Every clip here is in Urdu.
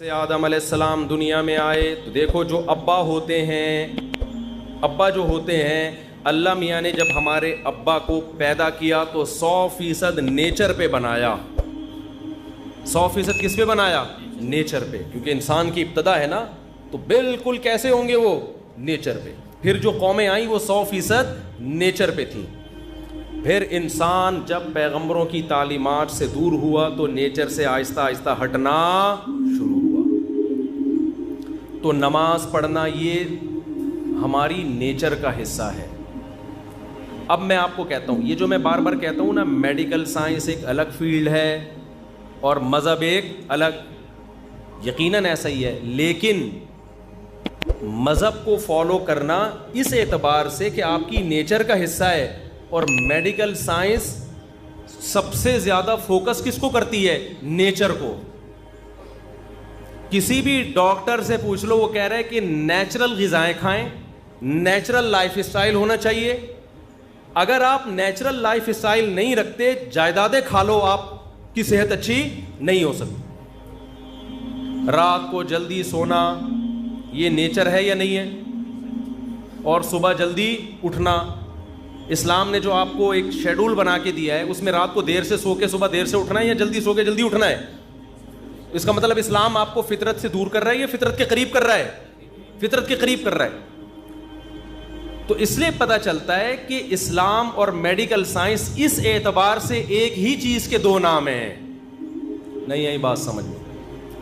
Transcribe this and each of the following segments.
سے آدم علیہ السلام دنیا میں آئے تو دیکھو جو ابا ہوتے ہیں اللہ میاں نے جب ہمارے ابا کو پیدا کیا تو 100% نیچر پہ بنایا. 100% کس پہ بنایا؟ نیچر پہ, کیونکہ انسان کی ابتدا ہے نا, تو بالکل کیسے ہوں گے وہ؟ نیچر پہ. پھر جو قومیں آئیں وہ 100% نیچر پہ تھیں. پھر انسان جب پیغمبروں کی تعلیمات سے دور ہوا تو نیچر سے آہستہ آہستہ ہٹنا شروع ہوا. تو نماز پڑھنا یہ ہماری نیچر کا حصہ ہے. اب میں آپ کو کہتا ہوں, یہ جو میں بار بار کہتا ہوں نا, میڈیکل سائنس ایک الگ فیلڈ ہے اور مذہب ایک الگ, یقیناً ایسا ہی ہے, لیکن مذہب کو فالو کرنا اس اعتبار سے کہ آپ کی نیچر کا حصہ ہے, اور میڈیکل سائنس سب سے زیادہ فوکس کس کو کرتی ہے؟ نیچر کو. کسی بھی ڈاکٹر سے پوچھ لو, وہ کہہ رہے ہیں کہ نیچرل غذائیں کھائیں, نیچرل لائف اسٹائل ہونا چاہیے. اگر آپ نیچرل لائف اسٹائل نہیں رکھتے, جائیدادیں کھا لو, آپ کی صحت اچھی نہیں ہو سکتی. رات کو جلدی سونا یہ نیچر ہے یا نہیں ہے؟ اور صبح جلدی اٹھنا, اسلام نے جو آپ کو ایک شیڈول بنا کے دیا ہے, اس میں رات کو دیر سے سو کے صبح دیر سے اٹھنا ہے یا جلدی سو کے جلدی اٹھنا ہے؟ اس کا مطلب اسلام آپ کو فطرت سے دور کر رہا ہے یا فطرت کے قریب کر رہا ہے؟ فطرت کے قریب کر رہا ہے. تو اس لیے پتہ چلتا ہے کہ اسلام اور میڈیکل سائنس اس اعتبار سے ایک ہی چیز کے دو نام ہیں. نہیں آئی بات سمجھ میں؟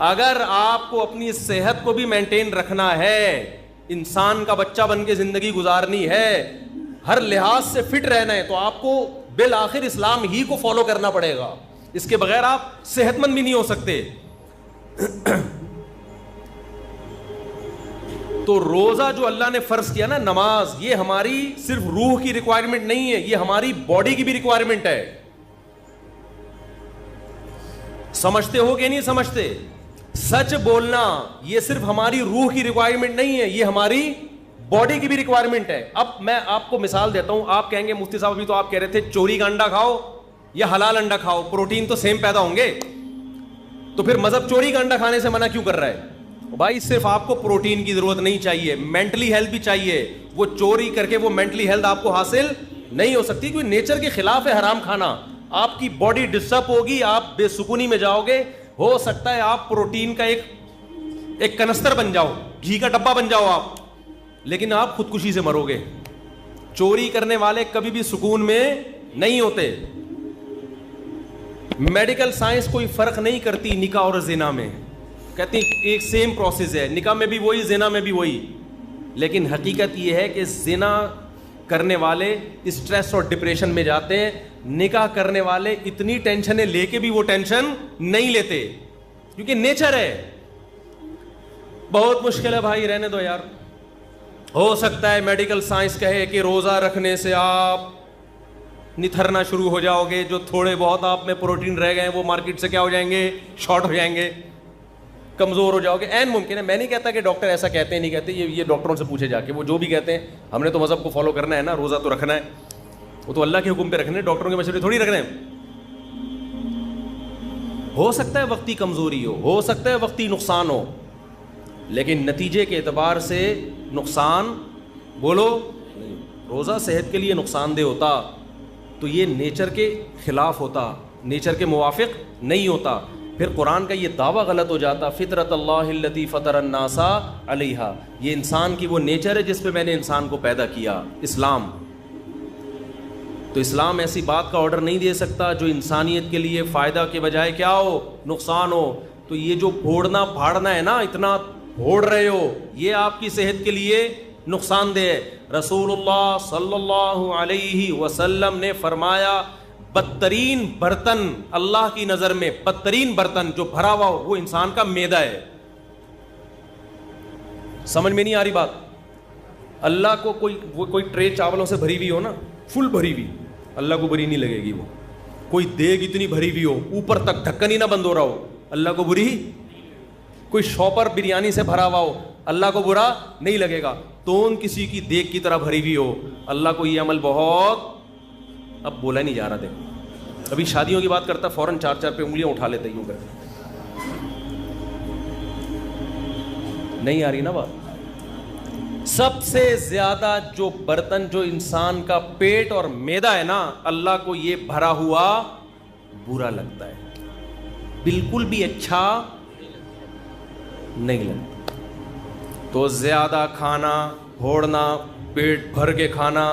اگر آپ کو اپنی صحت کو بھی مینٹین رکھنا ہے, انسان کا بچہ بن کے زندگی گزارنی ہے, ہر لحاظ سے فٹ رہنا ہے, تو آپ کو بالآخر اسلام ہی کو فالو کرنا پڑے گا. اس کے بغیر آپ صحت مند بھی نہیں ہو سکتے. تو روزہ جو اللہ نے فرض کیا نا, نماز, یہ ہماری صرف روح کی ریکوائرمنٹ نہیں ہے, یہ ہماری باڈی کی بھی ریکوائرمنٹ ہے. سمجھتے ہو کہ نہیں سمجھتے؟ سچ بولنا یہ صرف ہماری روح کی ریکوائرمنٹ نہیں ہے, یہ ہماری باڈی کی بھی ریکوائرمنٹ ہے. اب میں آپ کو مثال دیتا ہوں. آپ کہیں گے مفتی صاحب ابھی تو آپ کہہ رہے تھے چوری کا انڈا کھاؤ یا حلال انڈا کھاؤ, پروٹین تو سیم پیدا ہوں گے, تو پھر مذہب چوری کا انڈا کھانے سے منع کیوں کر رہا ہے؟ بھائی صرف آپ کو پروٹین کی ضرورت نہیں چاہیے, مینٹلی ہیلتھ بھی چاہیے. وہ چوری کر کے وہ مینٹلی ہیلتھ آپ کو حاصل نہیں ہو سکتی, کیونکہ نیچر کے خلاف ہے حرام کھانا. آپ کی باڈی ڈسٹرب ہوگی, آپ بے سکونی میں جاؤ گے. ہو سکتا ہے آپ پروٹین کا ایک کنستر بن جاؤ, گھی کا ڈبہ بن جاؤ آپ, لیکن آپ خودکشی سے مرو گے. چوری کرنے والے کبھی بھی سکون میں نہیں ہوتے. میڈیکل سائنس کوئی فرق نہیں کرتی نکاح اور زنا میں, کہتی ایک سیم پروسیس ہے, نکاح میں بھی وہی, زنا میں بھی وہی. لیکن حقیقت یہ ہے کہ زنا کرنے والے اسٹریس اور ڈپریشن میں جاتے ہیں, نکاح کرنے والے اتنی ٹینشنیں لے کے بھی وہ ٹینشن نہیں لیتے, کیونکہ نیچر ہے. بہت مشکل ہے بھائی, رہنے دو یار. ہو سکتا ہے میڈیکل سائنس کہے کہ روزہ رکھنے سے آپ نتھرنا شروع ہو جاؤ گے, جو تھوڑے بہت آپ میں پروٹین رہ گئے ہیں وہ مارکیٹ سے کیا ہو جائیں گے؟ شارٹ ہو جائیں گے, کمزور ہو جاؤ گے. این ممکن ہے, میں نہیں کہتا کہ ڈاکٹر ایسا کہتے ہیں نہیں کہتے, یہ ڈاکٹروں سے پوچھے جا کے, وہ جو بھی کہتے ہیں. ہم نے تو مذہب کو فالو کرنا ہے نا, روزہ تو رکھنا ہے, وہ تو اللہ کے حکم پہ رکھنے, ڈاکٹروں کے مشورے تھوڑی رکھنے ہیں. ہو سکتا ہے وقتی کمزوری ہو سکتا ہے وقتی نقصان ہو, لیکن نتیجے کے اعتبار سے نقصان بولو. روزہ صحت کے لیے نقصان دہ ہوتا تو یہ نیچر کے خلاف ہوتا, نیچر کے موافق نہیں ہوتا. پھر قرآن کا یہ دعویٰ غلط ہو جاتا, فطرت اللہ التی فطر الناس علیہا, یہ انسان کی وہ نیچر ہے جس پہ میں نے انسان کو پیدا کیا, اسلام. تو اسلام ایسی بات کا آرڈر نہیں دے سکتا جو انسانیت کے لیے فائدہ کے بجائے کیا ہو؟ نقصان ہو. تو یہ جو پھوڑنا پھاڑنا ہے نا, اتنا پھوڑ رہے ہو, یہ آپ کی صحت کے لیے نقصان دہ ہے. رسول اللہ صلی اللہ علیہ وسلم نے فرمایا بدترین برتن اللہ کی نظر میں, بدترین برتن جو بھرا ہوا ہو وہ انسان کا معدہ ہے. سمجھ میں نہیں آ رہی بات؟ اللہ کو کوئی ٹرے چاولوں سے بھری ہوئی ہو نا, فل بھری ہوئی, اللہ کو بری نہیں لگے گی. وہ کوئی دیگ اتنی بھری ہوئی ہو, اوپر تک ڈھکن ہی نہ بند ہو رہا ہو, اللہ کو بری. کوئی شاپر بریانی سے بھرا ہوا ہو, اللہ کو برا نہیں لگے گا. تون کسی کی دیگ کی طرح بھری ہوئی ہو, اللہ کو یہ عمل بہت, اب بولا نہیں جا رہا. دیکھو ابھی شادیوں کی بات کرتا, فوراً 4 پہ انگلیاں اٹھا لیتے یوں کر. نہیں آ رہی نا بات؟ سب سے زیادہ جو برتن جو انسان کا پیٹ اور معدہ ہے نا، اللہ کو یہ بھرا ہوا برا لگتا ہے، بالکل بھی اچھا نہیں لگتا۔ تو زیادہ کھانا، پھوڑنا، پیٹ بھر کے کھانا،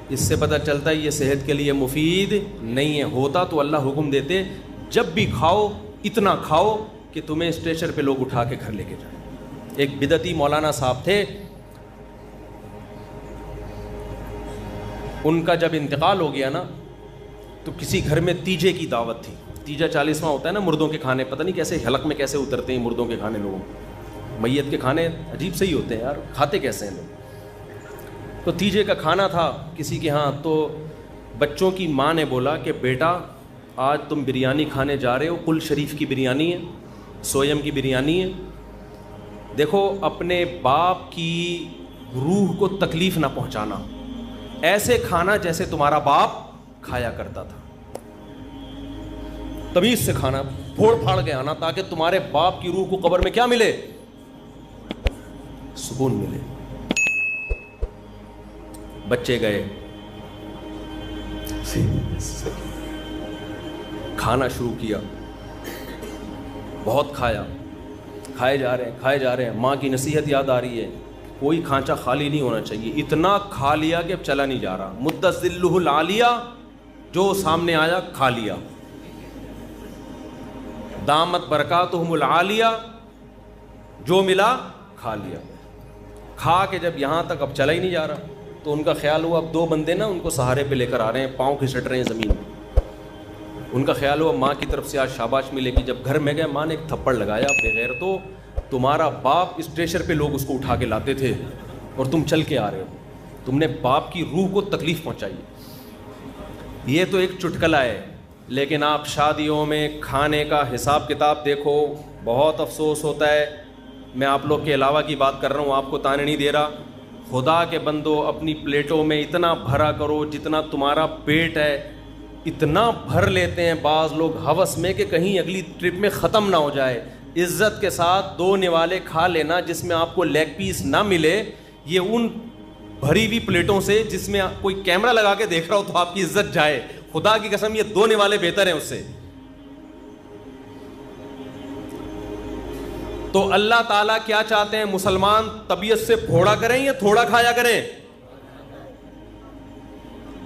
اس سے پتہ چلتا ہے یہ صحت کے لیے مفید نہیں ہے۔ ہوتا تو اللہ حکم دیتے جب بھی کھاؤ اتنا کھاؤ کہ تمہیں اسٹریچر پہ لوگ اٹھا کے گھر لے کے جائیں۔ ایک بدعتی مولانا صاحب تھے، ان کا جب انتقال ہو گیا نا تو کسی گھر میں تیجے کی دعوت تھی۔ تیجا 40واں ہوتا ہے نا مردوں کے کھانے، پتہ نہیں کیسے حلق میں کیسے اترتے ہیں مردوں کے کھانے، لوگوں میت کے کھانے عجیب سے ہی ہوتے ہیں یار، کھاتے کیسے ہیں لوگ؟ تو تیجے کا کھانا تھا کسی کے ہاں، تو بچوں کی ماں نے بولا کہ بیٹا آج تم بریانی کھانے جا رہے ہو، کل شریف کی بریانی ہے، سویم کی بریانی ہے، دیکھو اپنے باپ کی روح کو تکلیف نہ پہنچانا، ایسے کھانا جیسے تمہارا باپ کھایا کرتا تھا، تمیز سے کھانا، پھوڑ پھاڑ کے آنا، تاکہ تمہارے باپ کی روح کو قبر میں کیا ملے؟ سکون ملے۔ بچے گئے کھانا شروع کیا، بہت کھایا، کھائے جا رہے ہیں، ماں کی نصیحت یاد آ رہی ہے، کوئی کھانچا خالی نہیں ہونا چاہیے، اتنا کھا لیا کہ اب چلا نہیں جا رہا، مدت ذلہ العالیہ، جو سامنے آیا کھا لیا، دامت برکاتہم العالیہ، جو ملا کھا لیا، کھا کے جب یہاں تک اب چلا ہی نہیں جا رہا، تو ان کا خیال ہوا اب دو بندے نا ان کو سہارے پہ لے کر آ رہے ہیں، پاؤں کھسٹ رہے ہیں زمین میں، ان کا خیال ہوا ماں کی طرف سے آج شاباش ملے گی۔ جب گھر میں گئے ماں نے ایک تھپڑ لگایا، بغیر تو تمہارا باپ اسٹریچر پہ لوگ اس کو اٹھا کے لاتے تھے اور تم چل کے آ رہے ہو، تم نے باپ کی روح کو تکلیف پہنچائی۔ یہ تو ایک چٹکلا ہے، لیکن آپ شادیوں میں کھانے کا حساب کتاب دیکھو، بہت افسوس ہوتا ہے، میں آپ لوگ کے علاوہ کی بات کر رہا ہوں، آپ کو تانے نہیں دے رہا، خدا کے بندو اپنی پلیٹوں میں اتنا بھرا کرو جتنا تمہارا پیٹ ہے، اتنا بھر لیتے ہیں بعض لوگ ہوس میں کہ کہیں اگلی ٹرپ میں ختم نہ ہو جائے۔ عزت کے ساتھ دو نوالے کھا لینا جس میں آپ کو لیگ پیس نہ ملے، یہ ان بھری ہوئی پلیٹوں سے جس میں کوئی کیمرہ لگا کے دیکھ رہا ہو تو آپ کی عزت جائے، خدا کی قسم یہ دو نوالے بہتر ہیں اس سے۔ تو اللہ تعالیٰ کیا چاہتے ہیں؟ مسلمان طبیعت سے پھوڑا کریں یا تھوڑا کھایا کریں؟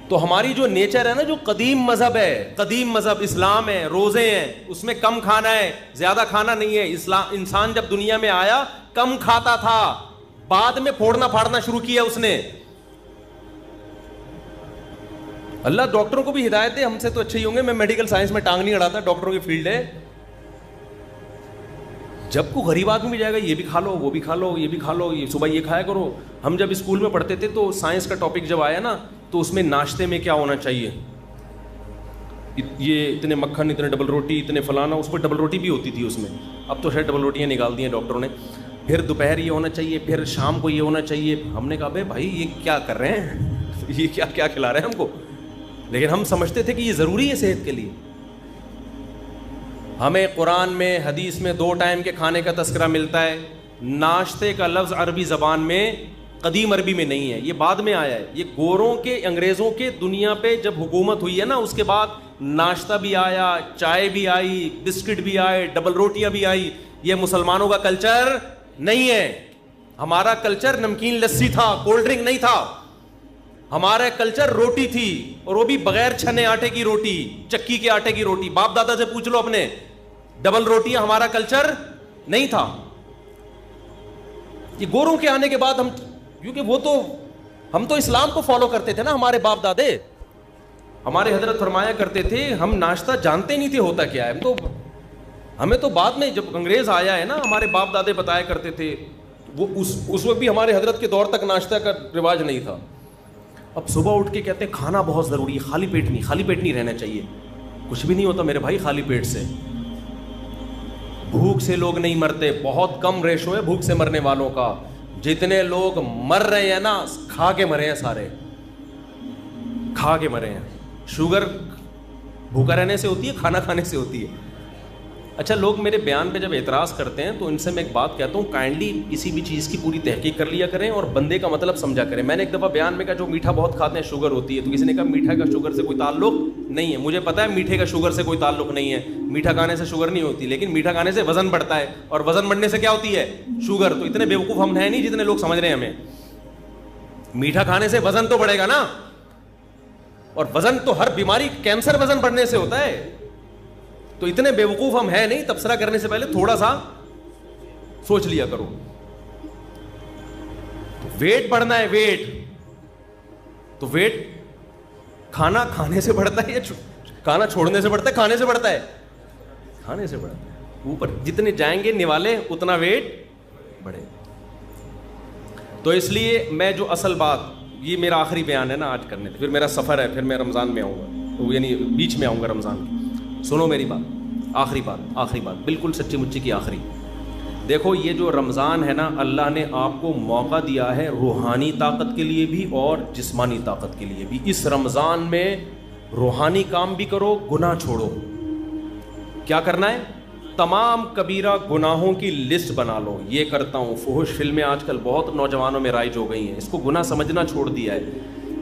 تو ہماری جو نیچر ہے نا، جو قدیم مذہب ہے، قدیم مذہب اسلام ہے، روزے ہیں، اس میں کم کھانا ہے، زیادہ کھانا نہیں ہے۔ اسلام انسان جب دنیا میں آیا کم کھاتا تھا، بعد میں پھوڑنا پھاڑنا شروع کیا اس نے۔ اللہ ڈاکٹروں کو بھی ہدایت دے، ہم سے تو اچھے ہی ہوں گے، میں میڈیکل سائنس میں ٹانگ نہیں اڑاتا، ڈاکٹروں کی فیلڈ ہے۔ جب کو غریب آدمی بھی جائے گا یہ بھی کھا لو، وہ بھی کھا لو، یہ بھی کھا لو، یہ صبح یہ کھایا کرو۔ ہم جب اسکول میں پڑھتے تھے تو سائنس کا ٹاپک جب آیا نا تو اس میں ناشتے میں کیا ہونا چاہیے، یہ اتنے مکھن، اتنے ڈبل روٹی، اتنے فلانا، اس پہ ڈبل روٹی بھی ہوتی تھی اس میں، اب تو شاید ڈبل روٹیاں نکال دی ہیں ڈاکٹروں نے۔ پھر دوپہر یہ ہونا چاہیے، پھر شام کو یہ ہونا چاہیے۔ ہم نے کہا بھائی یہ کیا کر رہے ہیں، یہ کیا کھلا رہے ہیں ہم کو، لیکن ہم سمجھتے تھے کہ یہ ضروری ہے صحت کے لیے۔ ہمیں قرآن میں، حدیث میں 2 ٹائم کے کھانے کا تذکرہ ملتا ہے۔ ناشتے کا لفظ عربی زبان میں، قدیم عربی میں نہیں ہے، یہ بعد میں آیا ہے۔ یہ گوروں کے، انگریزوں کے دنیا پہ جب حکومت ہوئی ہے نا، اس کے بعد ناشتہ بھی آیا، چائے بھی آئی، بسکٹ بھی آئے، ڈبل روٹیاں بھی آئی۔ یہ مسلمانوں کا کلچر نہیں ہے۔ ہمارا کلچر نمکین لسی تھا، کولڈ ڈرنک نہیں تھا۔ ہمارا کلچر روٹی تھی، اور وہ بھی بغیر چھنے آٹے کی روٹی، چکی کے آٹے کی روٹی۔ باپ دادا سے پوچھ لو اپنے، ڈبل روٹیاں ہمارا کلچر نہیں تھا۔ یہ گوروں کے آنے کے بعد ہم، کیونکہ ہم تو اسلام کو فالو کرتے تھے نا، ہمارے باپ دادے، ہمارے حضرت فرمایا کرتے تھے ہم ناشتہ جانتے نہیں تھے ہوتا کیا ہے، ہمیں تو بعد میں جب انگریز آیا ہے نا، ہمارے باپ دادے بتایا کرتے تھے، وہ اس وقت بھی ہمارے حضرت کے دور تک ناشتہ کا رواج نہیں تھا۔ اب صبح اٹھ کے کہتے ہیں کھانا بہت ضروری ہے، خالی پیٹ نہیں رہنا چاہیے۔ کچھ بھی نہیں ہوتا میرے بھائی خالی پیٹ سے، بھوک سے لوگ نہیں مرتے، بہت کم ریشو ہے بھوک سے مرنے والوں کا۔ جتنے لوگ مر رہے ہیں نا، کھا کے مرے ہیں، سارے کھا کے مرے ہیں۔ شوگر بھوکا رہنے سے ہوتی ہے، کھانا کھانے سے ہوتی ہے۔ اچھا لوگ میرے بیان پہ جب اعتراض کرتے ہیں تو ان سے میں ایک بات کہتا ہوں, کائنڈلی کسی بھی چیز کی پوری تحقیق کر لیا کریں اور بندے کا مطلب سمجھا کریں. میں نے ایک دفعہ بیان میں کہا جو میٹھا بہت کھاتے ہیں شوگر ہوتی ہے, تو کسی نے کہا میٹھا کا شوگر سے کوئی تعلق نہیں ہے. مجھے پتا ہے میٹھے کا شوگر سے کوئی تعلق نہیں ہے, میٹھا کھانے سے شوگر نہیں ہوتی, لیکن میٹھا کھانے سے وزن بڑھتا ہے, اور وزن بڑھنے سے کیا ہوتی ہے, شوگر. تو اتنے بیوقوف ہم ہیں نہیں جتنے لوگ سمجھ رہے ہیں ہمیں. میٹھا کھانے سے وزن تو بڑھے گا نا, اور وزن تو ہر بیماری, کینسر وزن بڑھنے سے ہوتا ہے. تو اتنے بیوقوف ہم ہیں نہیں. تبصرہ کرنے سے پہلے تھوڑا سا سوچ لیا کرو. ویٹ بڑھنا ہے, ویٹ تو ویٹ کھانا کھانے سے بڑھتا ہے یا کھانا چھوڑنے سے بڑھتا ہے؟ کھانے سے بڑھتا ہے, کھانے سے بڑھتا ہے. اوپر جتنے جائیں گے نوالے اتنا ویٹ بڑھے. تو اس لیے میں جو اصل بات, یہ میرا آخری بیان ہے نا آج کرنے تھے, پھر میرا سفر ہے, پھر میں رمضان میں آؤں گا, یعنی بیچ میں آؤں گا رمضان کی. سنو میری بات, آخری بات بالکل سچی مچی کی آخری. دیکھو یہ جو رمضان ہے نا, اللہ نے آپ کو موقع دیا ہے روحانی طاقت کے لیے بھی اور جسمانی طاقت کے لیے بھی. اس رمضان میں روحانی کام بھی کرو, گناہ چھوڑو. کیا کرنا ہے؟ تمام کبیرہ گناہوں کی لسٹ بنا لو. یہ کرتا ہوں, فحش فلمیں آج کل بہت نوجوانوں میں رائج ہو گئی ہیں, اس کو گناہ سمجھنا چھوڑ دیا ہے.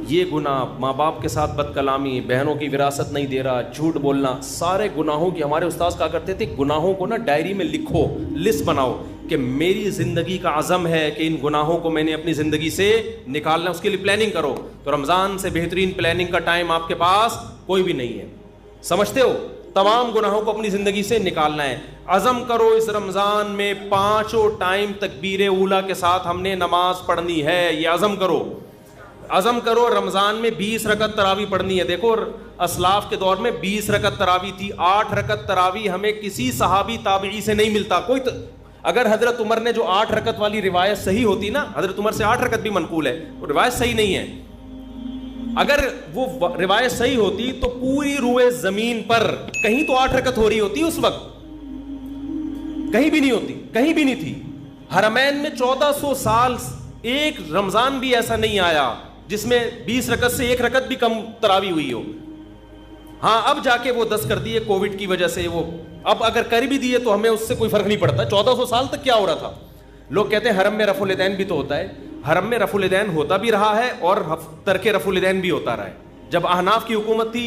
یہ گناہ, ماں باپ کے ساتھ بد کلامی, بہنوں کی وراثت نہیں دے رہا, جھوٹ بولنا, سارے گناہوں کی. ہمارے استاذ کہا کرتے تھے گناہوں کو نا ڈائری میں لکھو, لسٹ بناؤ کہ میری زندگی کا عزم ہے کہ ان گناہوں کو میں نے اپنی زندگی سے نکالنا, اس کے لیے پلاننگ کرو. تو رمضان سے بہترین پلاننگ کا ٹائم آپ کے پاس کوئی بھی نہیں ہے. سمجھتے ہو؟ تمام گناہوں کو اپنی زندگی سے نکالنا ہے. عزم کرو اس رمضان میں 5 ٹائم تکبیر اولیٰ کے ساتھ ہم نے نماز پڑھنی ہے. یہ عزم کرو, عزم کرو. رمضان میں 20 رکعت تراویح پڑھنی ہے. دیکھو اسلاف کے دور میں 20 رکعت تراویح تھی. 8 رکعت تراویح ہمیں کسی صحابی تابعی سے نہیں ملتا. اگر حضرت عمر نے جو 8 رکعت والی روایت صحیح ہوتی نا, حضرت عمر سے 8 رکعت بھی منقول ہے, وہ روایت صحیح نہیں ہے. اگر وہ روایت صحیح ہوتی تو پوری روئے زمین پر کہیں تو 8 رکعت ہو رہی ہوتی اس وقت, کہیں بھی نہیں ہوتی, کہیں بھی نہیں تھی. حرمین میں 1400 سال ایک رمضان بھی ایسا نہیں آیا جس میں 20 رکعت سے 1 رکعت بھی کم تراویح ہوئی ہو. ہاں اب جا کے وہ 10 کر دیے کووڈ کی وجہ سے, وہ اب اگر کر بھی دیے تو ہمیں اس سے کوئی فرق نہیں پڑتا. 1400 سال تک کیا ہو رہا تھا؟ لوگ کہتے ہیں حرم میں رفع الیدین بھی تو ہوتا ہے. حرم میں رفع الیدین ہوتا بھی رہا ہے اور ترک رفع الیدین بھی ہوتا رہا ہے. جب احناف کی حکومت تھی,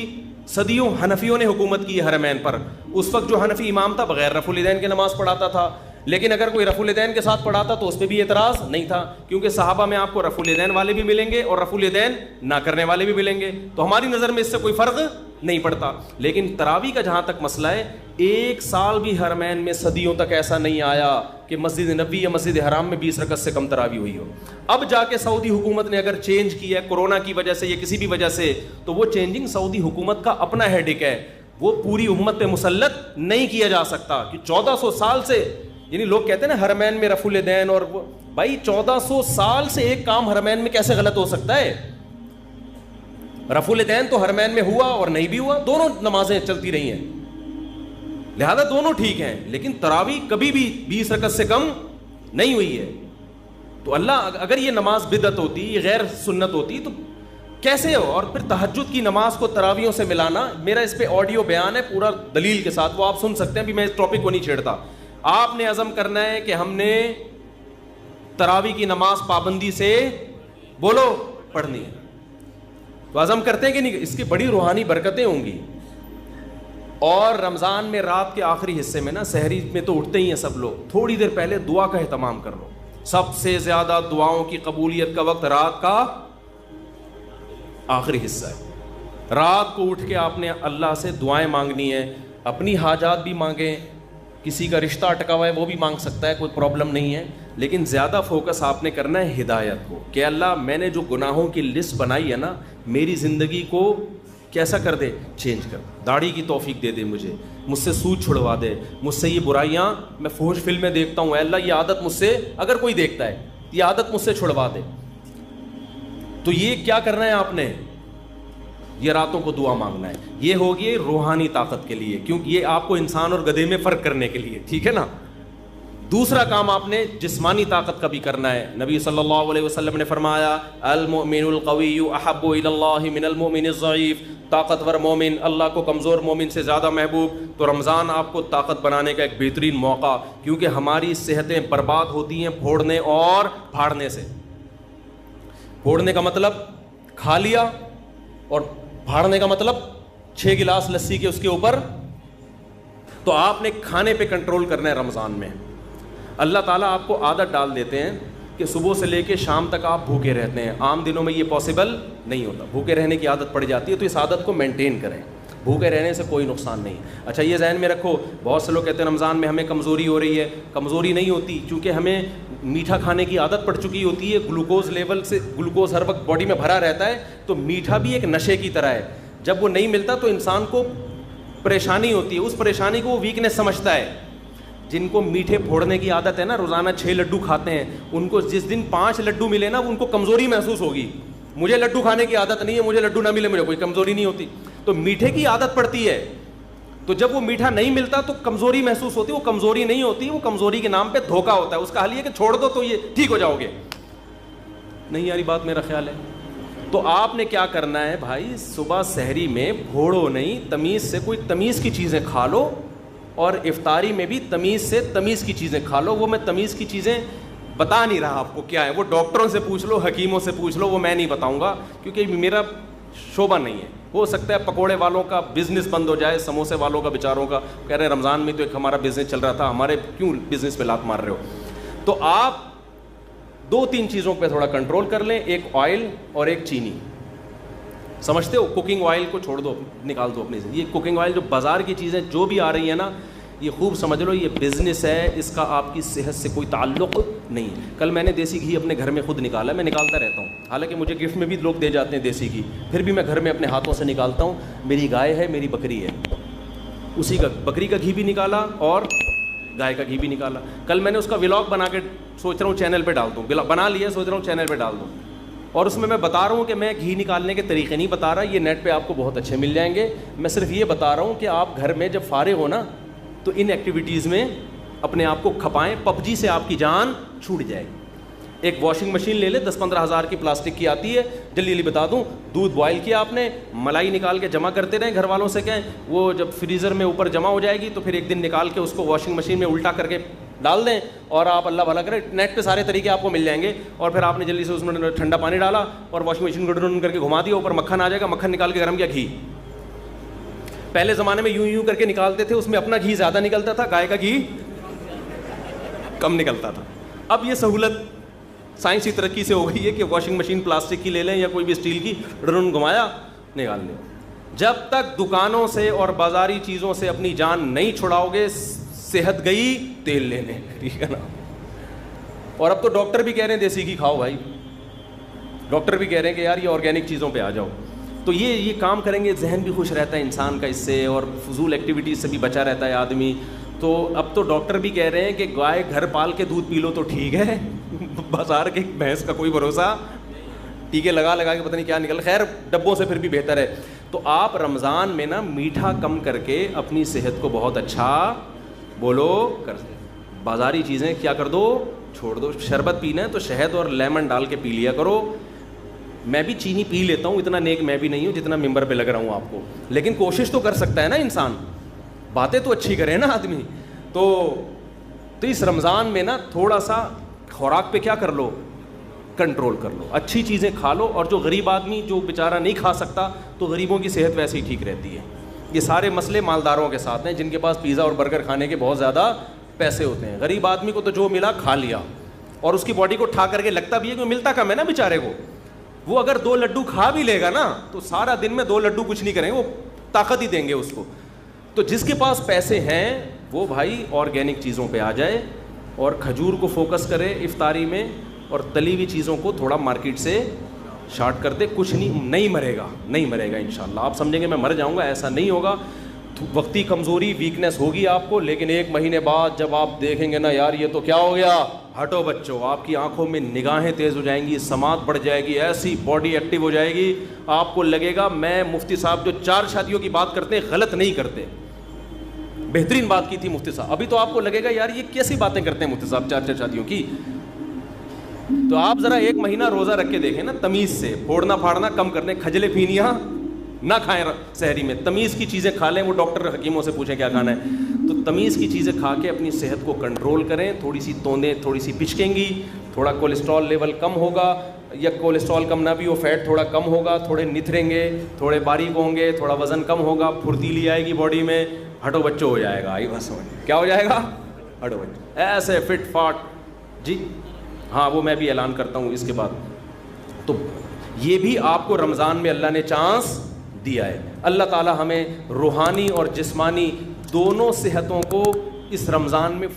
صدیوں حنفیوں نے حکومت کی ہے حرمین پر, اس وقت جو حنفی امام تھا بغیر رفع الیدین کے نماز پڑھاتا تھا. لیکن اگر کوئی رفع الیدین کے ساتھ پڑھاتا تو اس پہ بھی اعتراض نہیں تھا, کیونکہ صحابہ میں آپ کو رفع الیدین والے بھی ملیں گے اور رفع الیدین نہ کرنے والے بھی ملیں گے. تو ہماری نظر میں اس سے کوئی فرق نہیں پڑتا. لیکن تراویح کا جہاں تک مسئلہ ہے, 1 سال بھی حرمین میں صدیوں تک ایسا نہیں آیا کہ مسجد نبوی یا مسجد حرام میں 20 رکعت سے کم تراویح ہوئی ہو. اب جا کے سعودی حکومت نے اگر چینج کیا ہے کورونا کی وجہ سے یا کسی بھی وجہ سے, تو وہ چینجنگ سعودی حکومت کا اپنا ہیڈک ہے, وہ پوری امت پہ مسلط نہیں کیا جا سکتا. کہ 1400 سال سے, یعنی لوگ کہتے ہیں نا حرمین میں رفع الیدین, اور بھائی 1400 سال سے ایک کام حرمین میں کیسے غلط ہو سکتا ہے؟ رفع الیدین تو حرمین میں ہوا اور نہیں بھی ہوا, دونوں نمازیں چلتی رہی ہیں, لہذا دونوں ٹھیک ہیں. لیکن تراویح کبھی بھی 20 رکعت سے کم نہیں ہوئی ہے. تو اللہ, اگر یہ نماز بدعت ہوتی, یہ غیر سنت ہوتی, تو کیسے ہو؟ اور پھر تہجد کی نماز کو تراویحوں سے ملانا, میرا اس پہ آڈیو بیان ہے پورا دلیل کے ساتھ, وہ آپ سن سکتے ہیں. ابھی میں اس ٹاپک کو نہیں چھیڑتا. آپ نے عزم کرنا ہے کہ ہم نے تراویح کی نماز پابندی سے بولو پڑھنی ہے. تو عزم کرتے ہیں کہ نہیں؟ اس کی بڑی روحانی برکتیں ہوں گی. اور رمضان میں رات کے آخری حصے میں نا, سحری میں تو اٹھتے ہی ہیں سب لوگ, تھوڑی دیر پہلے دعا کا اہتمام کر لو. سب سے زیادہ دعاؤں کی قبولیت کا وقت رات کا آخری حصہ ہے. رات کو اٹھ کے آپ نے اللہ سے دعائیں مانگنی ہے. اپنی حاجات بھی مانگیں, کسی کا رشتہ اٹکا ہوا ہے وہ بھی مانگ سکتا ہے, کوئی پرابلم نہیں ہے. لیکن زیادہ فوکس آپ نے کرنا ہے ہدایت کو, کہ اللہ میں نے جو گناہوں کی لسٹ بنائی ہے نا, میری زندگی کو کیسا کر دے, چینج کر. داڑھی کی توفیق دے دے مجھے, مجھ سے سود چھڑوا دے, مجھ سے یہ برائیاں, میں فحش فلمیں دیکھتا ہوں, اے اللہ یہ عادت مجھ سے, اگر کوئی دیکھتا ہے یہ عادت مجھ سے چھڑوا دے. تو یہ کیا کرنا ہے آپ نے؟ یہ راتوں کو دعا مانگنا ہے. یہ ہوگی روحانی طاقت کے لیے, کیونکہ یہ آپ کو انسان اور گدھے میں فرق کرنے کے لیے, ٹھیک ہے نا. دوسرا کام آپ نے جسمانی طاقت کا بھی کرنا ہے. نبی صلی اللہ علیہ وسلم نے فرمایا المؤمن القوی احب الی اللہ من المؤمن الضعیف, طاقتور مومن اللہ کو کمزور مومن سے زیادہ محبوب. تو رمضان آپ کو طاقت بنانے کا ایک بہترین موقع, کیونکہ ہماری صحتیں برباد ہوتی ہیں پھوڑنے اور پھاڑنے سے. پھوڑنے کا مطلب کھا لیا, اور پھاڑنے کا مطلب 6 گلاس لسی کے اس کے اوپر. تو آپ نے کھانے پہ کنٹرول کرنا ہے رمضان میں. اللہ تعالیٰ آپ کو عادت ڈال دیتے ہیں کہ صبح سے لے کے شام تک آپ بھوکے رہتے ہیں. عام دنوں میں یہ پاسبل نہیں ہوتا, بھوکے رہنے کی عادت پڑ جاتی ہے. تو اس عادت کو مینٹین کریں, بھوکے رہنے سے کوئی نقصان نہیں. اچھا یہ ذہن میں رکھو, بہت سے لوگ کہتے ہیں رمضان میں ہمیں کمزوری ہو رہی ہے. کمزوری نہیں ہوتی, چونکہ ہمیں میٹھا کھانے کی عادت پڑ چکی ہوتی ہے. گلوکوز لیول سے, گلوکوز ہر وقت باڈی میں بھرا رہتا ہے, تو میٹھا بھی ایک نشے کی طرح ہے. جب وہ نہیں ملتا تو انسان کو پریشانی ہوتی ہے, اس پریشانی کو وہ ویکنیس سمجھتا ہے. جن کو میٹھے پھوڑنے کی عادت ہے نا, روزانہ 6 لڈو کھاتے ہیں, ان کو جس دن 5 لڈو ملے نا, ان کو کمزوری محسوس ہوگی. مجھے لڈو کھانے کی عادت نہیں ہے, مجھے لڈو نہ ملے مجھے کوئی کمزوری نہیں ہوتی. تو میٹھے کی عادت پڑتی ہے, تو جب وہ میٹھا نہیں ملتا تو کمزوری محسوس ہوتی ہے. وہ کمزوری نہیں ہوتی, وہ کمزوری کے نام پہ دھوکا ہوتا ہے. اس کا حل یہ کہ چھوڑ دو تو یہ ٹھیک ہو جاؤ گے. نہیں یاری بات میرا خیال ہے. تو آپ نے کیا کرنا ہے بھائی, صبح سحری میں پھوڑو نہیں, تمیز سے کوئی تمیز کی چیزیں کھا لو, اور افطاری میں بھی تمیز سے تمیز کی چیزیں کھا لو. وہ میں تمیز کی چیزیں بتا نہیں رہا آپ کو کیا ہے, وہ ڈاکٹروں سے پوچھ لو, حکیموں سے پوچھ لو, وہ میں نہیں بتاؤں گا کیونکہ میرا شعبہ نہیں ہے. ہو سکتا ہے پکوڑے والوں کا بزنس بند ہو جائے, سموسے والوں کا بیچاروں کا, کہہ رہے ہیں رمضان میں تو ایک ہمارا بزنس چل رہا تھا, ہمارے کیوں بزنس پہ لات مار رہے ہو. تو آپ 2-3 چیزوں پہ تھوڑا کنٹرول کر لیں, ایک آئل اور ایک چینی. سمجھتے ہو, کوکنگ آئل کو چھوڑ دو, نکال دو اپنے سے. یہ کوکنگ آئل جو بازار کی چیزیں جو بھی آ رہی ہیں نا, یہ خوب سمجھ لو یہ بزنس ہے, اس کا آپ کی صحت سے کوئی تعلق نہیں. کل میں نے دیسی گھی اپنے گھر میں خود نکالا, میں نکالتا رہتا ہوں, حالانکہ مجھے گفٹ میں بھی لوگ دے جاتے ہیں دیسی گھی, پھر بھی میں گھر میں اپنے ہاتھوں سے نکالتا ہوں. میری گائے ہے, میری بکری ہے, اسی کا بکری کا گھی بھی نکالا اور گائے کا گھی بھی نکالا. کل میں نے اس کا ولاگ بنا کے سوچ رہا ہوں چینل پہ ڈال دوں, بنا لیا, سوچ رہا ہوں چینل پہ ڈال دوں. اور اس میں بتا رہا ہوں کہ میں گھی نکالنے کے طریقے نہیں بتا رہا, یہ نیٹ پہ آپ کو بہت اچھے مل جائیں گے. میں صرف یہ بتا رہا ہوں کہ آپ گھر میں جب فارغ ہو نا, تو ان ایکٹیویٹیز میں اپنے آپ کو کھپائیں. PUBG سے آپ کی جان چھوٹ جائے. ایک واشنگ مشین لے لے, 10-15 ہزار کی پلاسٹک کی آتی ہے. جلدی جلدی بتا دوں, دودھ بوائل کیا آپ نے, ملائی نکال کے جمع کرتے رہیں, گھر والوں سے کہیں, وہ جب فریزر میں اوپر جمع ہو جائے گی تو پھر ایک دن نکال کے اس کو واشنگ مشین میں الٹا کر کے ڈال دیں, اور آپ اللہ بھلا کریں, نیٹ پہ سارے طریقے آپ کو مل جائیں گے. اور پھر آپ نے جلدی سے اس میں ٹھنڈا پانی ڈالا اور واشنگ مشین کو ڈرون کر کے گھما دیا, اوپر مکھن آ جائے گا, مکھن نکال کے گرم کیا, گھی. پہلے زمانے میں یوں کر کے نکالتے تھے, اس میں اپنا گھی زیادہ نکلتا تھا, گائے کا گھی کم نکلتا تھا. اب یہ سہولت سائنسی ترقی سے ہو گئی ہے کہ واشنگ مشین پلاسٹک کی لے لیں یا کوئی بھی اسٹیل کی, ڈرون گھمایا, نکال لیں. جب تک دکانوں سے اور بازاری چیزوں سے اپنی جان نہیں چھڑاؤ گے, صحت گئی تیل لینے, ٹھیک ہے نا. اور اب تو ڈاکٹر بھی کہہ رہے ہیں دیسی گھی کھاؤ بھائی, ڈاکٹر بھی کہہ رہے ہیں کہ یار یہ آرگینک چیزوں پہ آ جاؤ. تو یہ کام کریں گے, ذہن بھی خوش رہتا ہے انسان کا اس سے, اور فضول ایکٹیویٹیز سے بھی بچا رہتا ہے آدمی. تو اب تو ڈاکٹر بھی کہہ رہے ہیں کہ گائے گھر پال کے دودھ پی لو تو ٹھیک ہے, بازار کے بھینس کا کوئی بھروسہ, ٹیکے لگا کے پتہ نہیں کیا نکل, خیر ڈبوں سے پھر بھی بہتر ہے. تو آپ رمضان میں نا میٹھا کم کر کے اپنی صحت کو بہت اچھا بولو کر, بازاری چیزیں کیا کر دو, چھوڑ دو. شربت پینا ہے تو شہد اور لیمن ڈال کے پی لیا کرو. میں بھی چینی پی لیتا ہوں, اتنا نیک میں بھی نہیں ہوں جتنا ممبر پہ لگ رہا ہوں آپ کو, لیکن کوشش تو کر سکتا ہے نا انسان, باتیں تو اچھی کرے نا آدمی. تو اس رمضان میں نا تھوڑا سا خوراک پہ کیا کر لو, کنٹرول کر لو, اچھی چیزیں کھا لو. اور جو غریب آدمی جو بیچارہ نہیں کھا سکتا, تو غریبوں کی صحت ویسے ہی ٹھیک رہتی ہے. یہ سارے مسئلے مالداروں کے ساتھ ہیں, جن کے پاس پیزا اور برگر کھانے کے بہت زیادہ پیسے ہوتے ہیں. غریب آدمی کو تو جو ملا کھا لیا, اور اس کی باڈی کو ٹھا کر کے لگتا بھی ہے کہ ملتا کم ہے نا بیچارے کو. وہ اگر 2 لڈو کھا بھی لے گا نا, تو سارا دن میں 2 لڈو کچھ نہیں کریں گے, وہ طاقت ہی دیں گے اس کو. تو جس کے پاس پیسے ہیں وہ بھائی آرگینک چیزوں پہ آ جائے, اور کھجور کو فوکس کرے افطاری میں, اور تلی ہوئی چیزوں کو تھوڑا مارکیٹ سے شارٹ کر دے. کچھ نہیں مرے گا انشاءاللہ. آپ سمجھیں گے میں مر جاؤں گا, ایسا نہیں ہوگا. وقتی کمزوری ویکنیس ہوگی آپ کو, لیکن 1 مہینے بعد جب آپ دیکھیں گے نا یار یہ تو کیا ہو گیا, ہٹو بچوں, آپ کی آنکھوں میں نگاہیں تیز ہو جائیں گی, سماعت بڑھ جائے گی, ایسی باڈی ایکٹیو ہو جائے گی, آپ کو لگے گا میں مفتی صاحب جو 4 شادیوں کی بات کرتے ہیں غلط نہیں کرتے. بہترین بات کی تھی مفتی صاحب. ابھی تو آپ کو لگے گا یار یہ کیسی باتیں کرتے ہیں مفتی صاحب 4 شادیوں کی. تو آپ ذرا 1 مہینہ روزہ رکھ کے دیکھیں نا, تمیز سے, پھوڑنا پھاڑنا کم کرنے, کھجلے پھینیاں نہ کھائیں سحری میں, تمیز کی چیزیں کھا لیں. وہ ڈاکٹر حکیموں سے پوچھیں کیا کھانا ہے, تو تمیز کی چیزیں کھا کے اپنی صحت کو کنٹرول کریں. تھوڑی سی توندیں تھوڑی سی پچکیں گی, تھوڑا کولیسٹرول لیول کم ہوگا, یا کولیسٹرول کم نہ بھی ہو, فیٹ تھوڑا کم ہوگا, تھوڑے نتھریں گے, تھوڑے باریک ہوں گے, تھوڑا وزن کم ہوگا, پھرتیلی آئے گی باڈی میں, ہٹو بچو ہو جائے گا. آئی بس کیا ہو جائے گا, ہٹو بچو, ایسے فٹ فاٹ. جی ہاں, وہ میں بھی اعلان کرتا ہوں اس کے بعد. تو یہ بھی آپ کو رمضان میں اللہ نے چانس دیا ہے. اللہ تعالی ہمیں روحانی اور جسمانی دونوں صحتوں کو اس رمضان میں